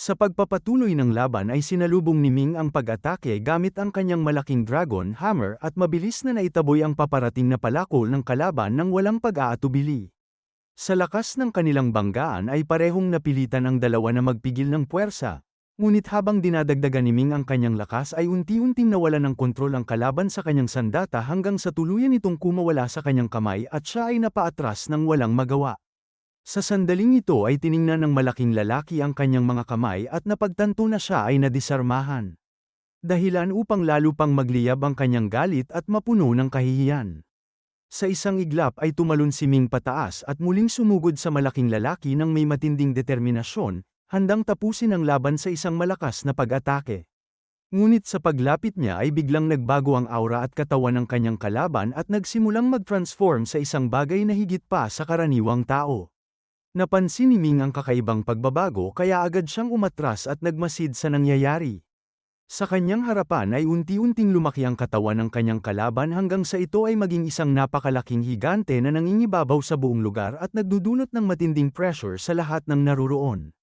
Sa pagpapatuloy ng laban ay sinalubong ni Ming ang pag-atake gamit ang kanyang malaking dragon hammer at mabilis na naitaboy ang paparating na palakol ng kalaban nang walang pag-aatubili. Sa lakas ng kanilang banggaan ay parehong napilitan ang dalawa na magpigil ng puwersa. Ngunit habang dinadagdagan ni Ming ang kanyang lakas ay unti-unting nawala ng kontrol ang kalaban sa kanyang sandata hanggang sa tuluyan itong kumawala sa kanyang kamay at siya ay napaatras ng walang magawa. Sa sandaling ito ay tiningnan ng malaking lalaki ang kanyang mga kamay at napagtanto na siya ay nadisarmahan. Dahilan upang lalo pang magliyab ang kanyang galit at mapuno ng kahihiyan. Sa isang iglap ay tumalon si Ming pataas at muling sumugod sa malaking lalaki ng may matinding determinasyon, handang tapusin ang laban sa isang malakas na pag-atake. Ngunit sa paglapit niya ay biglang nagbago ang aura at katawan ng kanyang kalaban at nagsimulang mag-transform sa isang bagay na higit pa sa karaniwang tao. Napansin ni Ming ang kakaibang pagbabago kaya agad siyang umatras at nagmasid sa nangyayari. Sa kanyang harapan ay unti-unting lumaki ang katawan ng kanyang kalaban hanggang sa ito ay maging isang napakalaking higante na nangingibabaw sa buong lugar at nagdudulot ng matinding pressure sa lahat ng naruroon.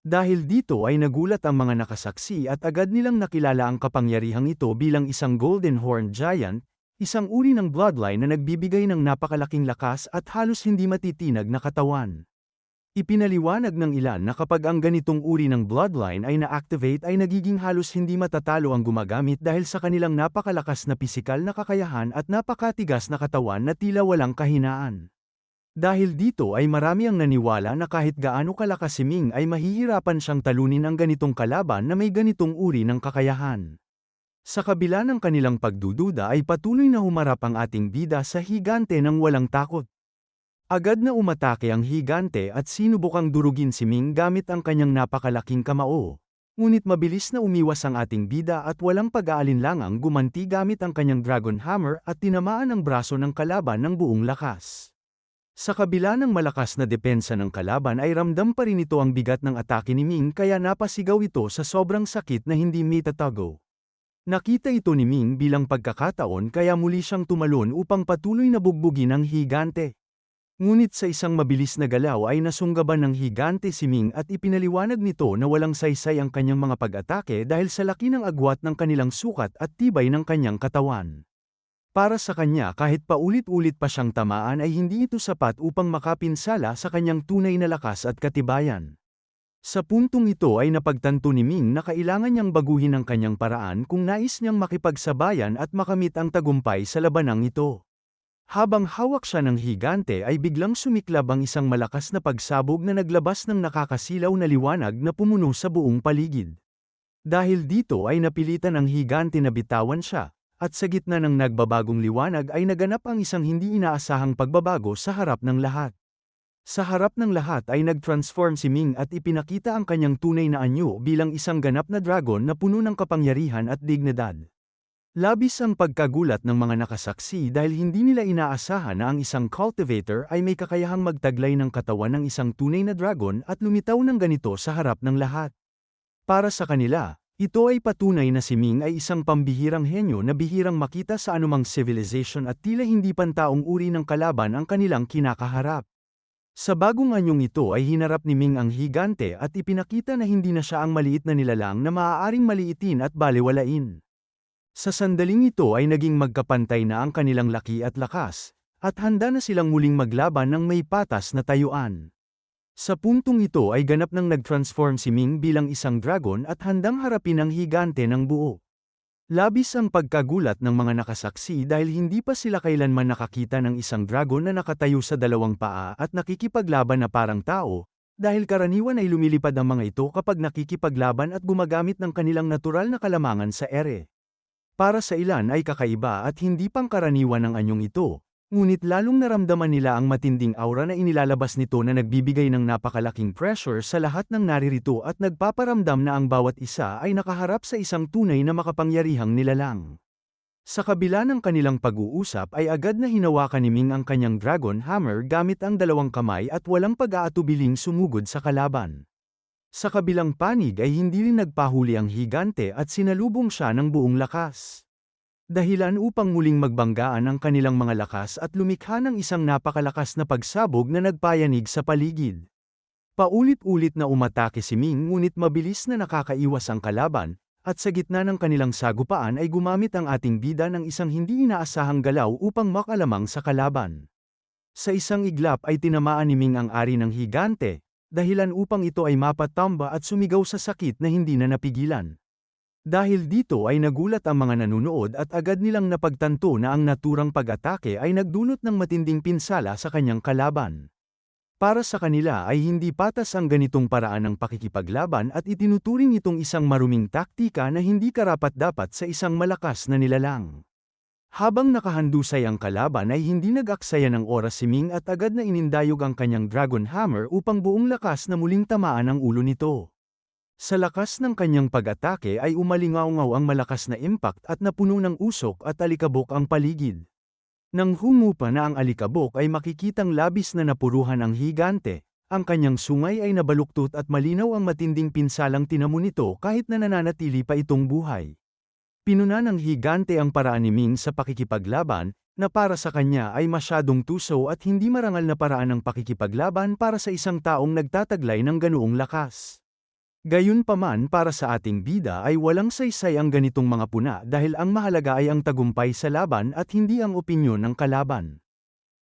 Dahil dito ay nagulat ang mga nakasaksi at agad nilang nakilala ang kapangyarihang ito bilang isang Golden Horned Giant, isang uri ng bloodline na nagbibigay ng napakalaking lakas at halos hindi matitinag na katawan. Ipinaliwanag ng ilan na kapag ang ganitong uri ng bloodline ay na-activate ay nagiging halos hindi matatalo ang gumagamit dahil sa kanilang napakalakas na pisikal na kakayahan at napakatigas na katawan na tila walang kahinaan. Dahil dito ay marami ang naniwala na kahit gaano kalakas si Ming ay mahihirapan siyang talunin ang ganitong kalaban na may ganitong uri ng kakayahan. Sa kabila ng kanilang pagdududa ay patuloy na humarap ang ating bida sa higante ng walang takot. Agad na umatake ang higante at sinubukang durugin si Ming gamit ang kanyang napakalaking kamao. Ngunit mabilis na umiwas ang ating bida at walang pag-aalinlangang gumanti gamit ang kanyang dragon hammer at tinamaan ang braso ng kalaban ng buong lakas. Sa kabila ng malakas na depensa ng kalaban ay ramdam pa rin ito ang bigat ng atake ni Ming kaya napasigaw ito sa sobrang sakit na hindi maitatago. Nakita ito ni Ming bilang pagkakataon kaya muli siyang tumalon upang patuloy na bugbugin ang higante. Ngunit sa isang mabilis na galaw ay nasunggaban ng higante si Ming at ipinaliwanag nito na walang saysay ang kanyang mga pag-atake dahil sa laki ng agwat ng kanilang sukat at tibay ng kanyang katawan. Para sa kanya kahit paulit-ulit pa siyang tamaan ay hindi ito sapat upang makapinsala sa kanyang tunay na lakas at katibayan. Sa puntong ito ay napagtanto ni Ming na kailangan niyang baguhin ang kanyang paraan kung nais niyang makipagsabayan at makamit ang tagumpay sa labanang ito. Habang hawak siya ng higante ay biglang sumiklab ang isang malakas na pagsabog na naglabas ng nakakasilaw na liwanag na pumuno sa buong paligid. Dahil dito ay napilitan ang higante na bitawan siya. At sa gitna ng nagbabagong liwanag ay naganap ang isang hindi inaasahang pagbabago sa harap ng lahat. Sa harap ng lahat ay nag-transform si Ming at ipinakita ang kanyang tunay na anyo bilang isang ganap na dragon na puno ng kapangyarihan at dignidad. Labis ang pagkagulat ng mga nakasaksi dahil hindi nila inaasahan na ang isang cultivator ay may kakayahang magtaglay ng katawan ng isang tunay na dragon at lumitaw ng ganito sa harap ng lahat. Para sa kanila, ito ay patunay na si Ming ay isang pambihirang henyo na bihirang makita sa anumang civilization at tila hindi pantaong uri ng kalaban ang kanilang kinakaharap. Sa bagong anyong ito ay hinarap ni Ming ang higante at ipinakita na hindi na siya ang maliit na nilalang na maaaring maliitin at balewalain. Sa sandaling ito ay naging magkapantay na ang kanilang laki at lakas, at handa na silang muling maglaban ng may patas na tayuan. Sa puntong ito ay ganap nang nag-transform si Ming bilang isang dragon at handang harapin ang higante ng buo. Labis ang pagkagulat ng mga nakasaksi dahil hindi pa sila kailanman nakakita ng isang dragon na nakatayo sa dalawang paa at nakikipaglaban na parang tao, dahil karaniwan ay lumilipad ang mga ito kapag nakikipaglaban at gumagamit ng kanilang natural na kalamangan sa ere. Para sa ilan ay kakaiba at hindi pangkaraniwan ang anyong ito. Ngunit lalong naramdaman nila ang matinding aura na inilalabas nito na nagbibigay ng napakalaking pressure sa lahat ng naririto at nagpaparamdam na ang bawat isa ay nakaharap sa isang tunay na makapangyarihang nilalang. Sa kabila ng kanilang pag-uusap ay agad na hinawakan ni Ming ang kanyang dragon hammer gamit ang dalawang kamay at walang pag-aatubiling sumugod sa kalaban. Sa kabilang panig ay hindi rin nagpahuli ang higante at sinalubong siya ng buong lakas. Dahilan upang muling magbanggaan ang kanilang mga lakas at lumikha ng isang napakalakas na pagsabog na nagpayanig sa paligid. Paulit-ulit na umatake si Ming ngunit mabilis na nakakaiwas ang kalaban, at sa gitna ng kanilang sagupaan ay gumamit ang ating bida ng isang hindi inaasahang galaw upang makalamang sa kalaban. Sa isang iglap ay tinamaan ni Ming ang ari ng higante, dahilan upang ito ay mapatamba at sumigaw sa sakit na hindi na napigilan. Dahil dito ay nagulat ang mga nanunood at agad nilang napagtanto na ang naturang pag-atake ay nagdulot ng matinding pinsala sa kanyang kalaban. Para sa kanila ay hindi patas ang ganitong paraan ng pakikipaglaban at itinuturing itong isang maruming taktika na hindi karapat-dapat sa isang malakas na nilalang. Habang nakahandusay ang kalaban ay hindi nag-aksaya ng oras si Ming at agad na inindayog ang kanyang Dragon Hammer upang buong lakas na muling tamaan ang ulo nito. Sa lakas ng kanyang pag-atake ay umalingaw-ngaw ang malakas na impact at napuno ng usok at alikabok ang paligid. Nang humupa na ang alikabok ay makikitang labis na napuruhan ang higante, ang kanyang sungay ay nabaluktot at malinaw ang matinding pinsalang tinamo nito kahit na nananatili pa itong buhay. Pinuna ng higante ang paraan ni Ming sa pakikipaglaban, na para sa kanya ay masyadong tuso at hindi marangal na paraan ng pakikipaglaban para sa isang taong nagtataglay ng ganoong lakas. Gayunpaman para sa ating bida ay walang saysay ang ganitong mga puna dahil ang mahalaga ay ang tagumpay sa laban at hindi ang opinyon ng kalaban.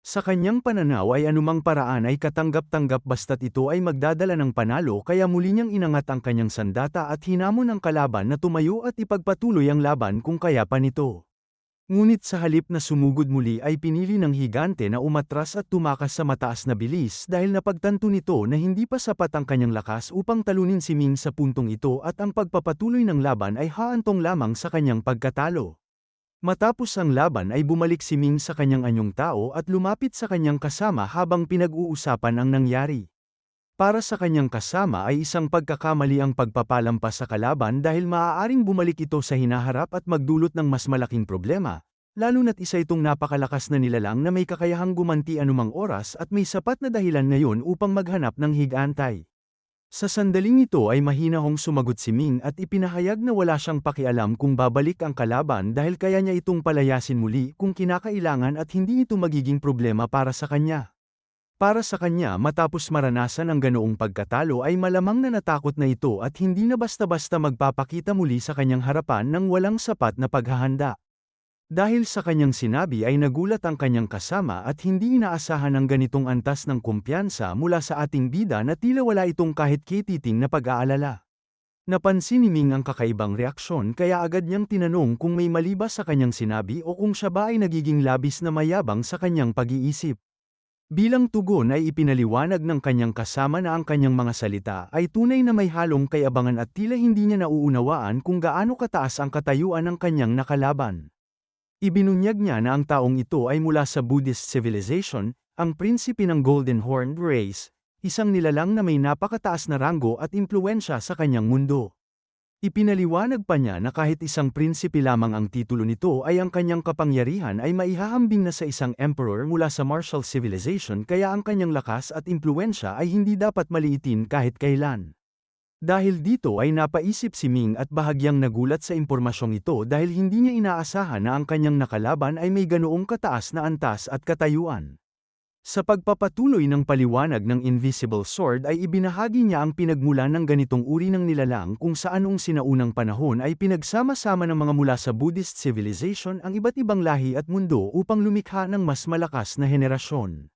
Sa kanyang pananaw ay anumang paraan ay katanggap-tanggap basta't ito ay magdadala ng panalo kaya muli niyang inangat ang kanyang sandata at hinamon ang kalaban na tumayo at ipagpatuloy ang laban kung kaya pa nito. Ngunit sa halip na sumugod muli ay pinili ng higante na umatras at tumakas sa mataas na bilis dahil napagtanto nito na hindi pa sapat ang kanyang lakas upang talunin si Ming sa puntong ito at ang pagpapatuloy ng laban ay haantong lamang sa kanyang pagkatalo. Matapos ang laban ay bumalik si Ming sa kanyang anyong tao at lumapit sa kanyang kasama habang pinag-uusapan ang nangyari. Para sa kanyang kasama ay isang pagkakamali ang pagpapalampas sa kalaban dahil maaaring bumalik ito sa hinaharap at magdulot ng mas malaking problema, lalo na't isa itong napakalakas na nilalang na may kakayahang gumanti anumang oras at may sapat na dahilan ngayon upang maghanap ng higantay. Sa sandaling ito ay mahinahong sumagot si Ming at ipinahayag na wala siyang pakialam kung babalik ang kalaban dahil kaya niya itong palayasin muli kung kinakailangan at hindi ito magiging problema para sa kanya. Para sa kanya matapos maranasan ang ganoong pagkatalo ay malamang na natakot na ito at hindi na basta-basta magpapakita muli sa kanyang harapan ng walang sapat na paghahanda. Dahil sa kanyang sinabi ay nagulat ang kanyang kasama at hindi inaasahan ang ganitong antas ng kumpiyansa mula sa ating bida na tila wala itong kahit kititing na pag-aalala. Napansin ni Ming ang kakaibang reaksyon kaya agad niyang tinanong kung may mali ba sa kanyang sinabi o kung siya ba ay nagiging labis na mayabang sa kanyang pag-iisip. Bilang tugon ay ipinaliwanag ng kanyang kasama na ang kanyang mga salita ay tunay na may halong kayabangan at tila hindi niya nauunawaan kung gaano kataas ang katayuan ng kanyang nakalaban. Ibinunyag niya na ang taong ito ay mula sa Buddhist civilization, ang prinsipe ng Golden Horned Race, isang nilalang na may napakataas na ranggo at impluwensya sa kanyang mundo. Ipinaliwanag pa niya na kahit isang prinsipe lamang ang titulo nito ay ang kanyang kapangyarihan ay maihahambing na sa isang emperor mula sa martial civilization kaya ang kanyang lakas at impluwensya ay hindi dapat maliitin kahit kailan. Dahil dito ay napaisip si Ming at bahagyang nagulat sa impormasyong ito dahil hindi niya inaasahan na ang kanyang nakalaban ay may ganoong kataas na antas at katayuan. Sa pagpapatuloy ng paliwanag ng Invisible Sword ay ibinahagi niya ang pinagmulan ng ganitong uri ng nilalang kung saan noong sinaunang panahon ay pinagsama-sama ng mga mula sa Buddhist civilization ang iba't ibang lahi at mundo upang lumikha ng mas malakas na henerasyon.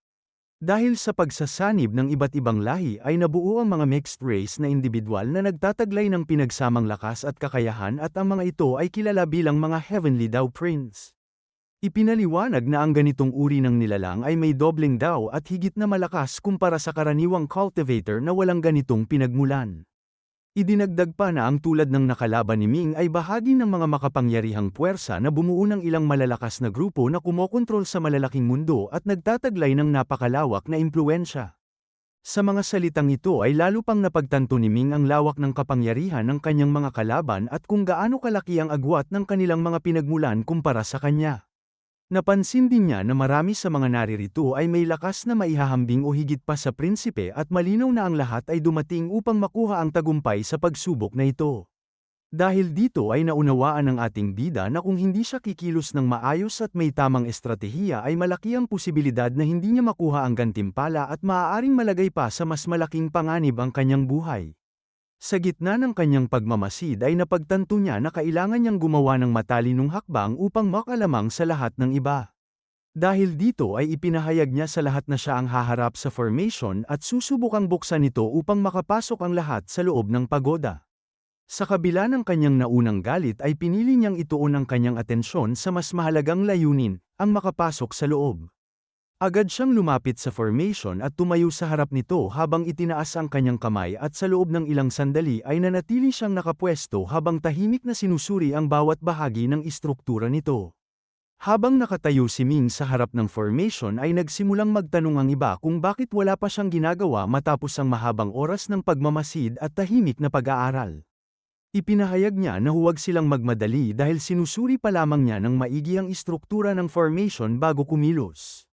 Dahil sa pagsasanib ng iba't ibang lahi ay nabuo ang mga mixed race na individual na nagtataglay ng pinagsamang lakas at kakayahan at ang mga ito ay kilala bilang mga Heavenly Dao Prince. Ipinaliwanag na ang ganitong uri ng nilalang ay may dobleng Dao at higit na malakas kumpara sa karaniwang cultivator na walang ganitong pinagmulan. Idinagdag pa na ang tulad ng nakalaban ni Ming ay bahagi ng mga makapangyarihang puwersa na bumuo ng ilang malalakas na grupo na kumokontrol sa malalaking mundo at nagtataglay ng napakalawak na impluwensya. Sa mga salitang ito ay lalo pang napagtanto ni Ming ang lawak ng kapangyarihan ng kanyang mga kalaban at kung gaano kalaki ang agwat ng kanilang mga pinagmulan kumpara sa kanya. Napansin din niya na marami sa mga naririto ay may lakas na maihahambing o higit pa sa prinsipe at malinaw na ang lahat ay dumating upang makuha ang tagumpay sa pagsubok na ito. Dahil dito ay naunawaan ng ating bida na kung hindi siya kikilos ng maayos at may tamang estratehiya ay malaki ang posibilidad na hindi niya makuha ang gantimpala at maaaring malagay pa sa mas malaking panganib ang kanyang buhay. Sa gitna ng kanyang pagmamasid ay napagtanto niya na kailangan niyang gumawa ng matalinong hakbang upang makalamang sa lahat ng iba. Dahil dito ay ipinahayag niya sa lahat na siya ang haharap sa formation at susubukang buksan ito upang makapasok ang lahat sa loob ng pagoda. Sa kabila ng kanyang naunang galit ay pinili niyang ituon ang kanyang atensyon sa mas mahalagang layunin, ang makapasok sa loob. Agad siyang lumapit sa formation at tumayo sa harap nito habang itinaas ang kanyang kamay at sa loob ng ilang sandali ay nanatili siyang nakapwesto habang tahimik na sinusuri ang bawat bahagi ng istruktura nito. Habang nakatayo si Ming sa harap ng formation ay nagsimulang magtanong ang iba kung bakit wala pa siyang ginagawa matapos ang mahabang oras ng pagmamasid at tahimik na pag-aaral. Ipinahayag niya na huwag silang magmadali dahil sinusuri pa lamang niya ng maigi ang istruktura ng formation bago kumilos.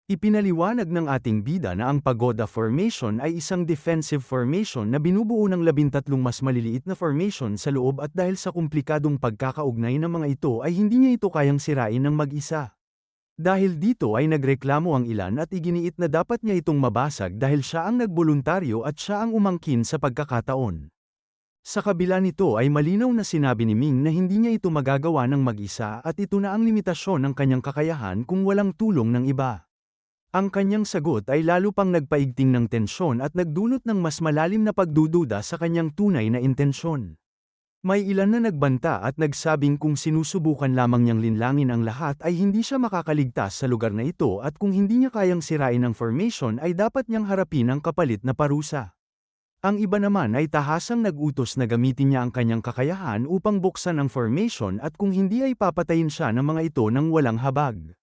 Ipinaliwanag ng ating bida na ang pagoda formation ay isang defensive formation na binubuo ng 13 mas maliliit na formation sa loob at dahil sa komplikadong pagkakaugnay ng mga ito ay hindi niya ito kayang sirain ng mag-isa. Dahil dito ay nagreklamo ang ilan at iginiit na dapat niya itong mabasag dahil siya ang nagboluntaryo at siya ang umangkin sa pagkakataon. Sa kabila nito ay malinaw na sinabi ni Ming na hindi niya ito magagawa ng mag-isa at ito na ang limitasyon ng kanyang kakayahan kung walang tulong ng iba. Ang kanyang sagot ay lalo pang nagpaigting ng tensyon at nagdulot ng mas malalim na pagdududa sa kanyang tunay na intensyon. May ilan na nagbanta at nagsabing kung sinusubukan lamang niyang linlangin ang lahat ay hindi siya makakaligtas sa lugar na ito at kung hindi niya kayang sirain ang formation ay dapat niyang harapin ang kapalit na parusa. Ang iba naman ay tahasang nag-utos na gamitin niya ang kanyang kakayahan upang buksan ang formation at kung hindi ay papatayin siya ng mga ito ng walang habag.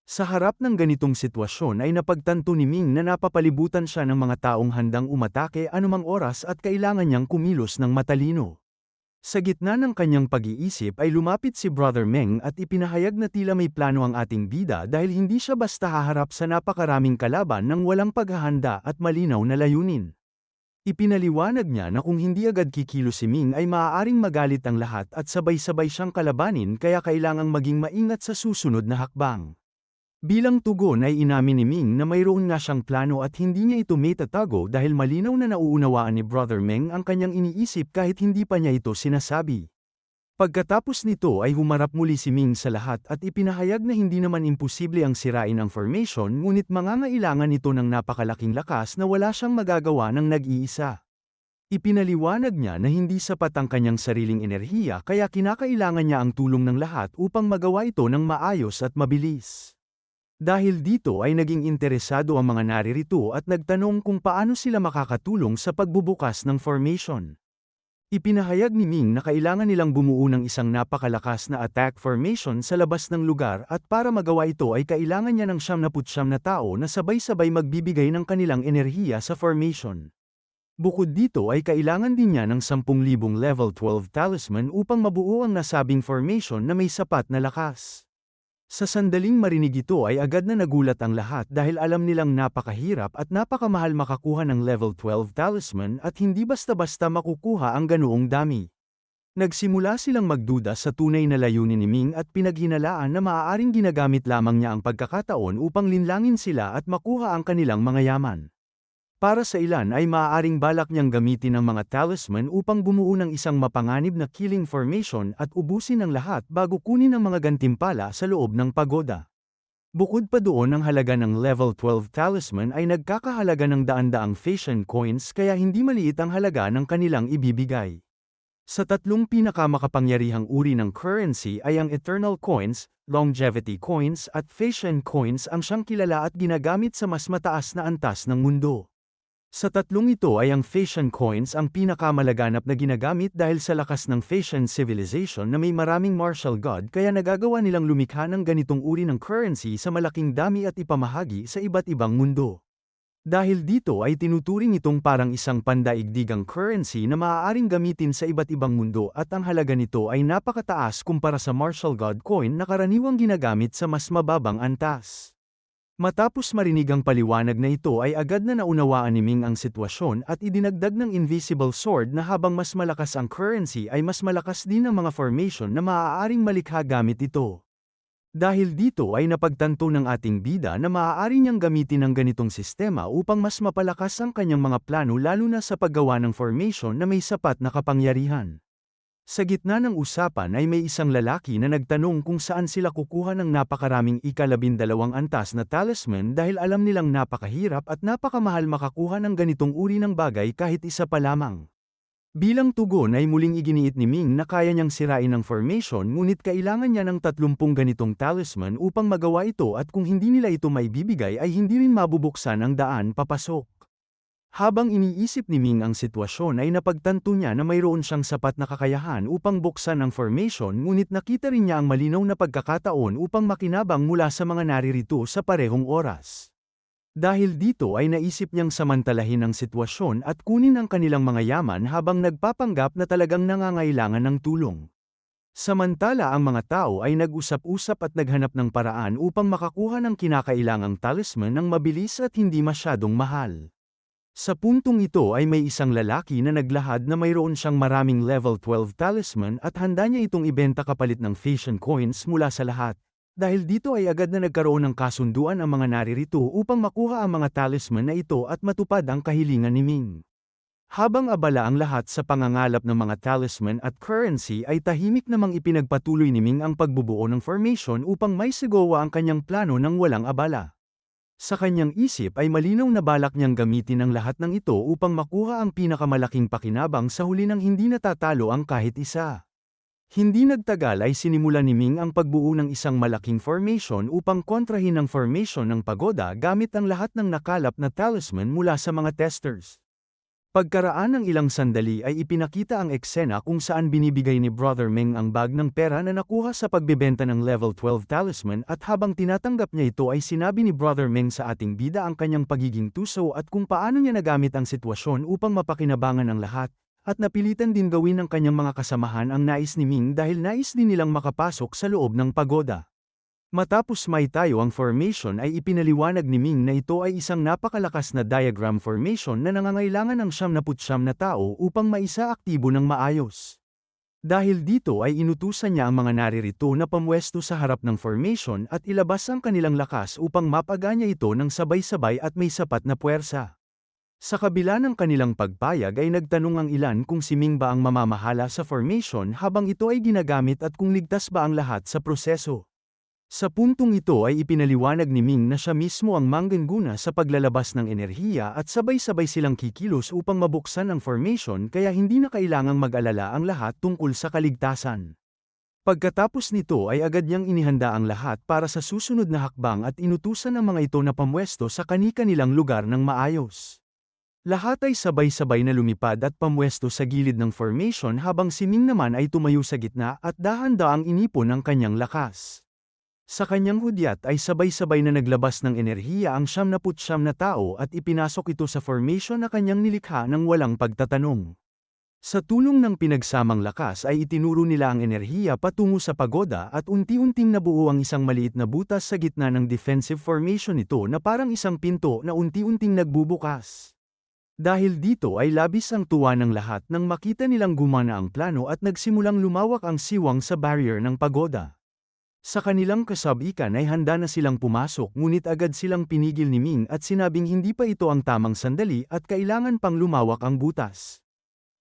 Sa harap ng ganitong sitwasyon ay napagtanto ni Ming na napapalibutan siya ng mga taong handang umatake anumang oras at kailangan niyang kumilos ng matalino. Sa gitna ng kanyang pag-iisip ay lumapit si Brother Meng at ipinahayag na tila may plano ang ating bida dahil hindi siya basta haharap sa napakaraming kalaban ng walang paghahanda at malinaw na layunin. Ipinaliwanag niya na kung hindi agad kikilos si Ming ay maaaring magalit ang lahat at sabay-sabay siyang kalabanin kaya kailangang maging maingat sa susunod na hakbang. Bilang tugon ay inamin ni Ming na mayroon nga siyang plano at hindi niya ito may tatago dahil malinaw na nauunawaan ni Brother Meng ang kanyang iniisip kahit hindi pa niya ito sinasabi. Pagkatapos nito ay humarap muli si Ming sa lahat at ipinahayag na hindi naman imposible ang sirain ang formation ngunit mangangailangan ito ng napakalaking lakas na wala siyang magagawa ng nag-iisa. Ipinaliwanag niya na hindi sapat ang kanyang sariling enerhiya kaya kinakailangan niya ang tulong ng lahat upang magawa ito ng maayos at mabilis. Dahil dito ay naging interesado ang mga naririto at nagtanong kung paano sila makakatulong sa pagbubukas ng formation. Ipinahayag ni Ming na kailangan nilang bumuo ng isang napakalakas na attack formation sa labas ng lugar at para magawa ito ay kailangan niya ng 79 na tao na sabay-sabay magbibigay ng kanilang enerhiya sa formation. Bukod dito ay kailangan din niya ng 10,000 level 12 talisman upang mabuo ang nasabing formation na may sapat na lakas. Sa sandaling marinig ito ay agad na nagulat ang lahat dahil alam nilang napakahirap at napakamahal makakuha ng level 12 talisman at hindi basta-basta makukuha ang ganoong dami. Nagsimula silang magduda sa tunay na layunin ni Ming at pinaghinalaan na maaaring ginagamit lamang niya ang pagkakataon upang linlangin sila at makuha ang kanilang mga yaman. Para sa ilan ay maaaring balak niyang gamitin ang mga talisman upang bumuo ng isang mapanganib na killing formation at ubusin ang lahat bago kunin ang mga gantimpala sa loob ng pagoda. Bukod pa doon ang halaga ng level 12 talisman ay nagkakahalaga ng daan-daang Phasian coins kaya hindi maliit ang halaga ng kanilang ibibigay. Sa tatlong pinakamakapangyarihang uri ng currency ay ang Eternal Coins, Longevity Coins at Phasian Coins ang siyang kilala at ginagamit sa mas mataas na antas ng mundo. Sa tatlong ito ay ang Phasian Coins ang pinakamalaganap na ginagamit dahil sa lakas ng Phasian civilization na may maraming martial god kaya nagagawa nilang lumikha ng ganitong uri ng currency sa malaking dami at ipamahagi sa iba't ibang mundo. Dahil dito ay tinuturing itong parang isang pandaigdigang currency na maaaring gamitin sa iba't ibang mundo at ang halaga nito ay napakataas kumpara sa martial god coin na karaniwang ginagamit sa mas mababang antas. Matapos marinig ang paliwanag na ito ay agad na naunawaan ni Ming ang sitwasyon at idinagdag ng Invisible Sword na habang mas malakas ang currency ay mas malakas din ang mga formation na maaaring malikha gamit ito. Dahil dito ay napagtanto ng ating bida na maaari niyang gamitin ang ganitong sistema upang mas mapalakas ang kanyang mga plano lalo na sa paggawa ng formation na may sapat na kapangyarihan. Sa gitna ng usapan ay may isang lalaki na nagtanong kung saan sila kukuha ng napakaraming ika-12 antas na talisman dahil alam nilang napakahirap at napakamahal makakuha ng ganitong uri ng bagay kahit isa pa lamang. Bilang tugon ay muling iginiit ni Ming na kaya niyang sirain ang formation ngunit kailangan niya ng 30 ganitong talisman upang magawa ito at kung hindi nila ito maibibigay ay hindi rin mabubuksan ang daan papasok. Habang iniisip ni Ming ang sitwasyon ay napagtanto niya na mayroon siyang sapat na kakayahan upang buksan ang formation ngunit nakita rin niya ang malinaw na pagkakataon upang makinabang mula sa mga naririto sa parehong oras. Dahil dito ay naisip niyang samantalahin ang sitwasyon at kunin ang kanilang mga yaman habang nagpapanggap na talagang nangangailangan ng tulong. Samantala ang mga tao ay nag-usap-usap at naghanap ng paraan upang makakuha ng kinakailangang talisman ng mabilis at hindi masyadong mahal. Sa puntong ito ay may isang lalaki na naglahad na mayroon siyang maraming level 12 talisman at handa niya itong ibenta kapalit ng Phasian coins mula sa lahat. Dahil dito ay agad na nagkaroon ng kasunduan ang mga naririto upang makuha ang mga talisman na ito at matupad ang kahilingan ni Ming. Habang abala ang lahat sa pangangalap ng mga talisman at currency ay tahimik namang ipinagpatuloy ni Ming ang pagbubuo ng formation upang may sigawa ang kanyang plano ng walang abala. Sa kanyang isip ay malinaw na balak niyang gamitin ang lahat ng ito upang makuha ang pinakamalaking pakinabang sa huli ng hindi natatalo ang kahit isa. Hindi nagtagal ay sinimulan ni Ming ang pagbuo ng isang malaking formation upang kontrahin ang formation ng pagoda gamit ang lahat ng nakalap na talisman mula sa mga testers. Pagkaraan ng ilang sandali ay ipinakita ang eksena kung saan binibigay ni Brother Meng ang bag ng pera na nakuha sa pagbebenta ng level 12 talisman at habang tinatanggap niya ito ay sinabi ni Brother Meng sa ating bida ang kanyang pagiging tuso at kung paano niya nagamit ang sitwasyon upang mapakinabangan ang lahat, at napilitan din gawin ng kanyang mga kasamahan ang nais ni Ming dahil nais din nilang makapasok sa loob ng pagoda. Matapos maitayo ang formation ay ipinaliwanag ni Ming na ito ay isang napakalakas na diagram formation na nangangailangan ng 79 na tao upang maisaaktibo ng maayos. Dahil dito ay inutusan niya ang mga naririto na pamwesto sa harap ng formation at ilabas ang kanilang lakas upang mapaganya ito ng sabay-sabay at may sapat na puwersa. Sa kabila ng kanilang pagpayag ay nagtanong ang ilan kung si Ming ba ang mamamahala sa formation habang ito ay ginagamit at kung ligtas ba ang lahat sa proseso. Sa puntong ito ay ipinaliwanag ni Ming na siya mismo ang mangguna sa paglalabas ng enerhiya at sabay-sabay silang kikilos upang mabuksan ang formation kaya hindi na kailangang mag-alala ang lahat tungkol sa kaligtasan. Pagkatapos nito ay agad niyang inihanda ang lahat para sa susunod na hakbang at inutusan ang mga ito na pamwesto sa kani-kanilang lugar ng maayos. Lahat ay sabay-sabay na lumipad at pamwesto sa gilid ng formation habang si Ming naman ay tumayo sa gitna at dahan-daang inipon ang kanyang lakas. Sa kanyang hudyat ay sabay-sabay na naglabas ng enerhiya ang 79 na tao at ipinasok ito sa formation na kanyang nilikha ng walang pagtatanong. Sa tulong ng pinagsamang lakas ay itinuro nila ang enerhiya patungo sa pagoda at unti-unting nabuo ang isang maliit na butas sa gitna ng defensive formation nito na parang isang pinto na unti-unting nagbubukas. Dahil dito ay labis ang tuwa ng lahat nang makita nilang gumana ang plano at nagsimulang lumawak ang siwang sa barrier ng pagoda. Sa kanilang kasabikan ay handa na silang pumasok ngunit agad silang pinigil ni Ming at sinabing hindi pa ito ang tamang sandali at kailangan pang lumawak ang butas.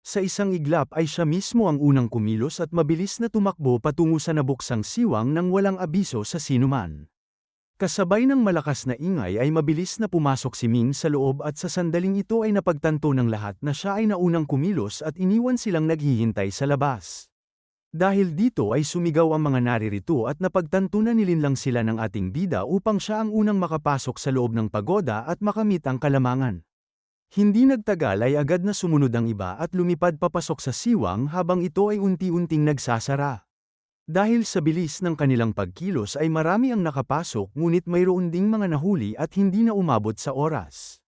Sa isang iglap ay siya mismo ang unang kumilos at mabilis na tumakbo patungo sa nabuksang siwang nang walang abiso sa sinuman. Kasabay ng malakas na ingay ay mabilis na pumasok si Ming sa loob at sa sandaling ito ay napagtanto ng lahat na siya ay naunang kumilos at iniwan silang naghihintay sa labas. Dahil dito ay sumigaw ang mga naririto at napagtanto na nilinlang sila ng ating bida upang siya ang unang makapasok sa loob ng pagoda at makamit ang kalamangan. Hindi nagtagal ay agad na sumunod ang iba at lumipad papasok sa siwang habang ito ay unti-unting nagsasara. Dahil sa bilis ng kanilang pagkilos ay marami ang nakapasok ngunit mayroon ding mga nahuli at hindi na umabot sa oras.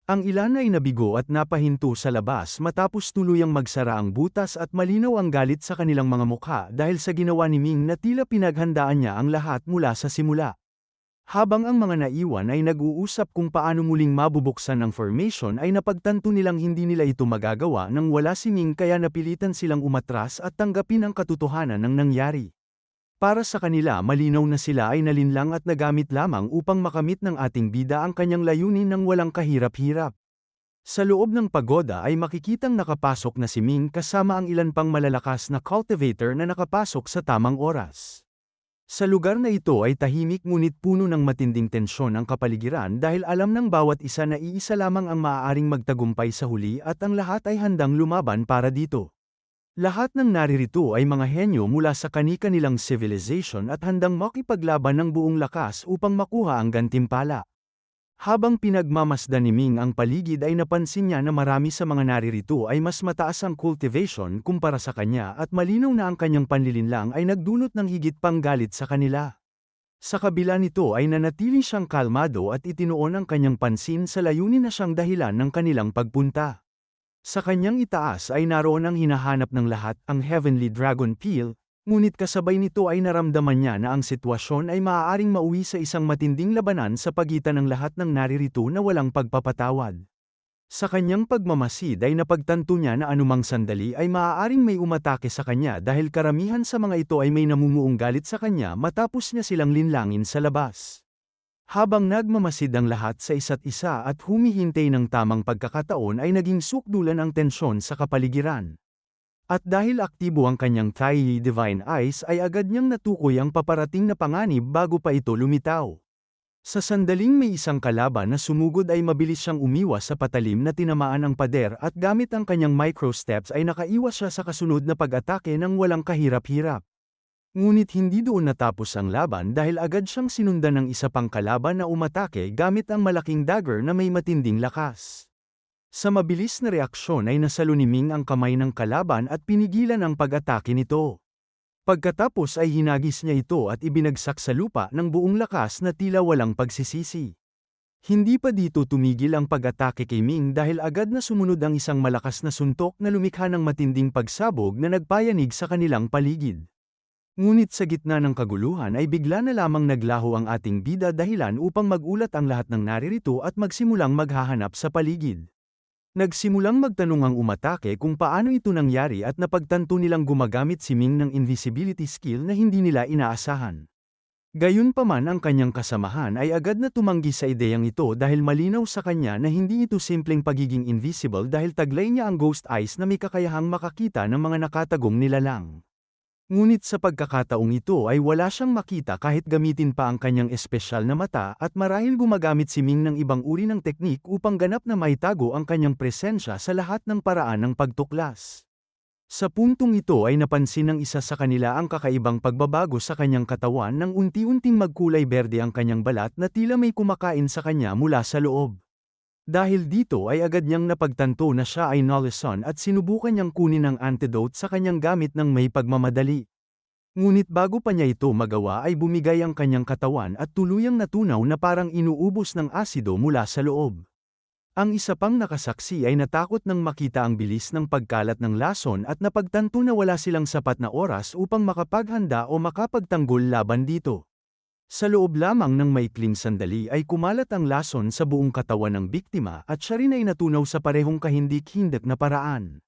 Ang ilan ay nabigo at napahinto sa labas matapos tuluyang magsara ang butas at malinaw ang galit sa kanilang mga mukha dahil sa ginawa ni Ming na tila pinaghandaan niya ang lahat mula sa simula. Habang ang mga naiwan ay nag-uusap kung paano muling mabubuksan ang formation ay napagtanto nilang hindi nila ito magagawa nang wala si Ming kaya napilitan silang umatras at tanggapin ang katotohanan ng nangyari. Para sa kanila malinaw na sila ay nalinlang at nagamit lamang upang makamit ng ating bida ang kanyang layunin ng walang kahirap-hirap. Sa loob ng pagoda ay makikitang nakapasok na si Ming kasama ang ilan pang malalakas na cultivator na nakapasok sa tamang oras. Sa lugar na ito ay tahimik ngunit puno ng matinding tensyon ang kapaligiran dahil alam ng bawat isa na iisa lamang ang maaaring magtagumpay sa huli at ang lahat ay handang lumaban para dito. Lahat ng naririto ay mga henyo mula sa kani-kanilang civilization at handang makipaglaban ng buong lakas upang makuha ang gantimpala. Habang pinagmamasdan ni Ming ang paligid ay napansin niya na marami sa mga naririto ay mas mataas ang cultivation kumpara sa kanya at malinaw na ang kanyang panlilinlang ay nagdulot ng higit pang galit sa kanila. Sa kabila nito ay nanatili siyang kalmado at itinuon ang kanyang pansin sa layunin na siyang dahilan ng kanilang pagpunta. Sa kanyang itaas ay naroon ang hinahanap ng lahat, ang Heavenly Dragon Peel, ngunit kasabay nito ay naramdaman niya na ang sitwasyon ay maaaring mauwi sa isang matinding labanan sa pagitan ng lahat ng naririto na walang pagpapatawad. Sa kanyang pagmamasid ay napagtanto niya na anumang sandali ay maaaring may umatake sa kanya dahil karamihan sa mga ito ay may namumuong galit sa kanya matapos niya silang linlangin sa labas. Habang nagmamasid ang lahat sa isa't isa at humihintay ng tamang pagkakataon ay naging sukdulan ang tensyon sa kapaligiran. At dahil aktibo ang kanyang Tai Divine Eyes ay agad niyang natukoy ang paparating na panganib bago pa ito lumitaw. Sa sandaling may isang kalaban na sumugod ay mabilis siyang umiwas sa patalim na tinamaan ang pader at gamit ang kanyang micro-steps ay nakaiwas siya sa kasunod na pag-atake ng walang kahirap-hirap. Ngunit hindi doon natapos ang laban dahil agad siyang sinundan ng isa pang kalaban na umatake gamit ang malaking dagger na may matinding lakas. Sa mabilis na reaksyon ay nasalo ni Ming ang kamay ng kalaban at pinigilan ang pag-atake nito. Pagkatapos ay hinagis niya ito at ibinagsak sa lupa ng buong lakas na tila walang pagsisisi. Hindi pa dito tumigil ang pag-atake kay Ming dahil agad na sumunod ang isang malakas na suntok na lumikha ng matinding pagsabog na nagpayanig sa kanilang paligid. Ngunit sa gitna ng kaguluhan ay bigla na lamang naglaho ang ating bida dahilan upang magulat ang lahat ng naririto at magsimulang maghahanap sa paligid. Nagsimulang magtanong ang umatake kung paano ito nangyari at napagtanto nilang gumagamit si Ming ng invisibility skill na hindi nila inaasahan. Gayunpaman ang kanyang kasamahan ay agad na tumanggi sa ideyang ito dahil malinaw sa kanya na hindi ito simpleng pagiging invisible dahil taglay niya ang ghost eyes na may kakayahang makakita ng mga nakatagong nilalang. Ngunit sa pagkakataong ito ay wala siyang makita kahit gamitin pa ang kanyang espesyal na mata at marahil gumagamit si Ming ng ibang uri ng teknik upang ganap na maitago ang kanyang presensya sa lahat ng paraan ng pagtuklas. Sa puntong ito ay napansin ng isa sa kanila ang kakaibang pagbabago sa kanyang katawan nang unti-unting magkulay berde ang kanyang balat na tila may kumakain sa kanya mula sa loob. Dahil dito ay agad niyang napagtanto na siya ay Nolison at sinubukan niyang kunin ang antidote sa kanyang gamit ng may pagmamadali. Ngunit bago pa niya ito magawa ay bumigay ang kanyang katawan at tuluyang natunaw na parang inuubos ng asido mula sa loob. Ang isa pang nakasaksi ay natakot nang makita ang bilis ng pagkalat ng lason at napagtanto na wala silang sapat na oras upang makapaghanda o makapagtanggol laban dito. Sa loob lamang ng maikling sandali ay kumalat ang lason sa buong katawan ng biktima at siya rin ay natunaw sa parehong kahindik-hindik na paraan.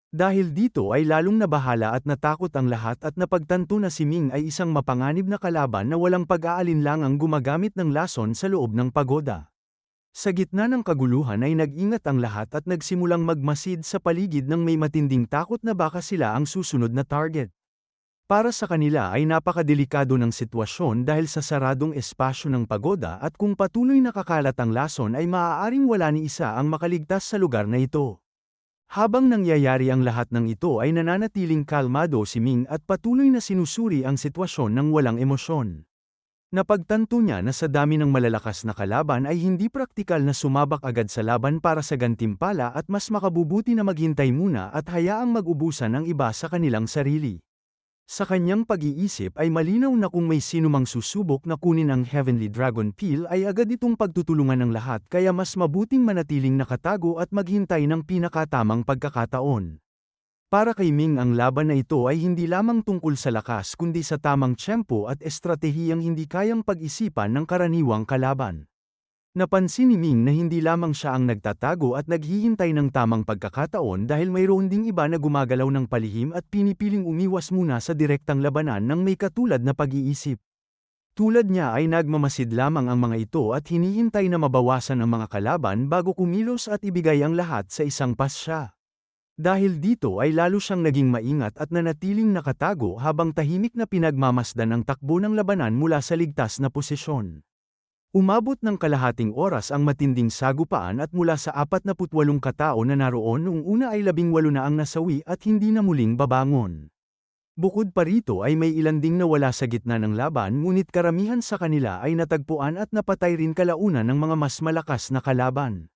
Dahil dito ay lalong nabahala at natakot ang lahat at napagtanto na si Ming ay isang mapanganib na kalaban na walang pag-aalinlangang gumagamit ng lason sa loob ng pagoda. Sa gitna ng kaguluhan ay nag-ingat ang lahat at nagsimulang magmasid sa paligid ng may matinding takot na baka sila ang susunod na target. Para sa kanila ay napakadelikado ng sitwasyon dahil sa saradong espasyo ng pagoda at kung patuloy nakakalat ang lason ay maaaring wala ni isa ang makaligtas sa lugar na ito. Habang nangyayari ang lahat ng ito ay nananatiling kalmado si Ming at patuloy na sinusuri ang sitwasyon ng walang emosyon. Napagtanto niya na sa dami ng malalakas na kalaban ay hindi praktikal na sumabak agad sa laban para sa gantimpala at mas makabubuti na maghintay muna at hayaang mag-ubusan ang iba sa kanilang sarili. Sa kanyang pag-iisip ay malinaw na kung may sinumang susubok na kunin ang Heavenly Dragon Peel ay agad itong pagtutulungan ng lahat kaya mas mabuting manatiling nakatago at maghintay ng pinakatamang pagkakataon. Para kay Ming ang laban na ito ay hindi lamang tungkol sa lakas kundi sa tamang tiyempo at estratehiyang hindi kayang pag-isipan ng karaniwang kalaban. Napansin ni Ming na hindi lamang siya ang nagtatago at naghihintay ng tamang pagkakataon dahil mayroon ding iba na gumagalaw ng palihim at pinipiling umiwas muna sa direktang labanan ng may katulad na pag-iisip. Tulad niya ay nagmamasid lamang ang mga ito at hinihintay na mabawasan ang mga kalaban bago kumilos at ibigay ang lahat sa isang pasya. Dahil dito ay lalo siyang naging maingat at nanatiling nakatago habang tahimik na pinagmamasdan ang takbo ng labanan mula sa ligtas na posisyon. Umabot ng kalahating oras ang matinding sagupaan at mula sa 48 katao na naroon noong una ay 18 na ang nasawi at hindi na muling babangon. Bukod pa rito ay may ilan ding nawala sa gitna ng laban ngunit karamihan sa kanila ay natagpuan at napatay rin kalaunan ng mga mas malakas na kalaban.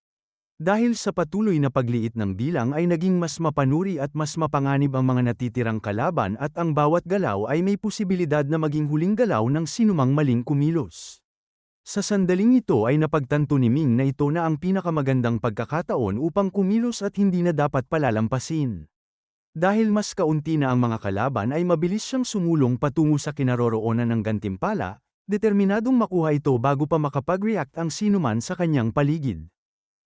Dahil sa patuloy na pagliit ng bilang ay naging mas mapanuri at mas mapanganib ang mga natitirang kalaban at ang bawat galaw ay may posibilidad na maging huling galaw ng sinumang maling kumilos. Sa sandaling ito ay napagtanto ni Ming na ito na ang pinakamagandang pagkakataon upang kumilos at hindi na dapat palalampasin. Dahil mas kaunti na ang mga kalaban ay mabilis siyang sumulong patungo sa kinaroroonan ng gantimpala, determinadong makuha ito bago pa makapag-react ang sinuman sa kanyang paligid.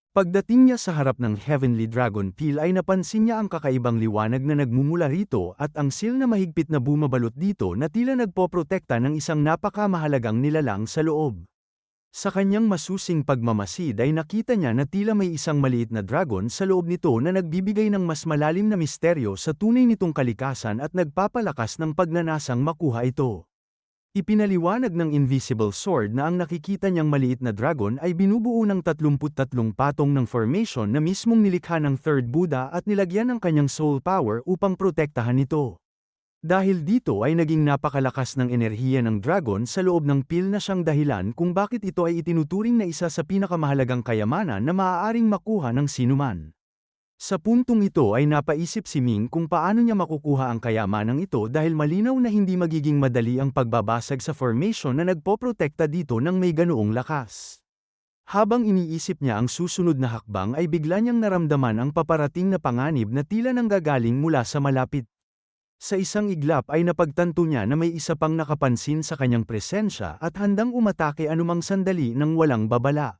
Pagdating niya sa harap ng Heavenly Dragon Peel ay napansin niya ang kakaibang liwanag na nagmumula rito at ang seal na mahigpit na bumabalot dito na tila nagpoprotekta ng isang napakamahalagang nilalang sa loob. Sa kanyang masusing pagmamasid ay nakita niya na tila may isang maliit na dragon sa loob nito na nagbibigay ng mas malalim na misteryo sa tunay nitong kalikasan at nagpapalakas ng pagnanasang makuha ito. Ipinaliwanag ng Invisible Sword na ang nakikita niyang maliit na dragon ay binubuo ng 33 patong ng formation na mismong nilikha ng Third Buddha at nilagyan ng kanyang soul power upang protektahan ito. Dahil dito ay naging napakalakas ng enerhiya ng dragon sa loob ng peel na siyang dahilan kung bakit ito ay itinuturing na isa sa pinakamahalagang kayamanan na maaaring makuha ng sinuman. Sa puntong ito ay napaisip si Ming kung paano niya makukuha ang kayamanang ito dahil malinaw na hindi magiging madali ang pagbabasag sa formation na nagpoprotekta dito ng may ganoong lakas. Habang iniisip niya ang susunod na hakbang ay bigla niyang naramdaman ang paparating na panganib na tila nanggagaling mula sa malapit. Sa isang iglap ay napagtanto niya na may isa pang nakapansin sa kanyang presensya at handang umatake anumang sandali nang walang babala.